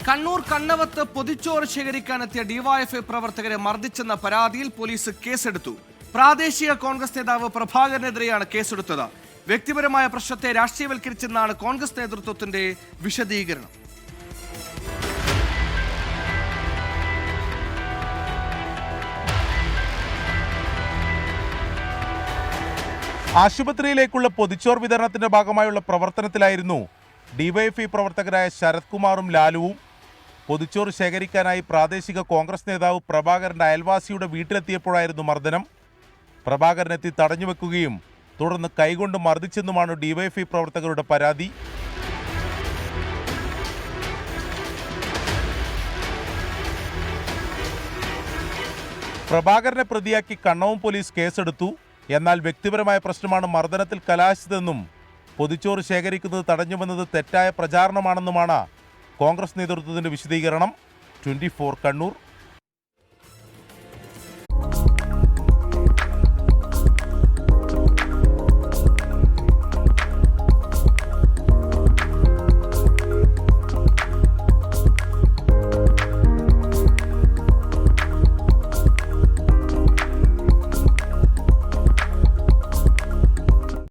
കണ്ണൂർ കണ്ണവത്ത് പൊതിച്ചോറ് ശേഖരിക്കാനെത്തിയ ഡിവൈഎഫ്ഐ പ്രവർത്തകരെ മർദ്ദിച്ചെന്ന പരാതിയിൽ പോലീസ് കേസെടുത്തു. പ്രാദേശിക കോൺഗ്രസ് നേതാവ് പ്രഭാകരനെതിരെയാണ് കേസെടുത്തത്. വ്യക്തിപരമായ പ്രശ്നത്തെ രാഷ്ട്രീയവൽക്കരിച്ചെന്നാണ് കോൺഗ്രസ് നേതൃത്വത്തിന്റെ വിശദീകരണം. ആശുപത്രിയിലേക്കുള്ള പൊതിച്ചോർ വിതരണത്തിന്റെ ഭാഗമായുള്ള പ്രവർത്തനത്തിലായിരുന്നു ഡിവൈഎഫ്ഐ പ്രവർത്തകരായ ശരത് കുമാറും ലാലുവും. പൊതിച്ചോറ് ശേഖരിക്കാനായി പ്രാദേശിക കോൺഗ്രസ് നേതാവ് പ്രഭാകരന്റെ അയൽവാസിയുടെ വീട്ടിലെത്തിയപ്പോഴായിരുന്നു മർദ്ദനം. പ്രഭാകരനെത്തി തടഞ്ഞുവെക്കുകയും തുടർന്ന് കൈകൊണ്ട് മർദ്ദിച്ചെന്നുമാണ് ഡിവൈഎഫ്ഐ പ്രവർത്തകരുടെ പരാതി. പ്രഭാകരനെ പ്രതിയാക്കി കണ്ണവും പോലീസ് കേസെടുത്തു. എന്നാൽ വ്യക്തിപരമായ പ്രശ്നമാണ് മർദ്ദനത്തിൽ കലാശിച്ചതെന്നും പൊതിച്ചോറ് ശേഖരിക്കുന്നത് തടഞ്ഞുവെന്നത് തെറ്റായ പ്രചാരണമാണെന്നുമാണ് കോൺഗ്രസ് നേതൃത്വത്തിന്റെ വിശദീകരണം. 24 കണ്ണൂർ.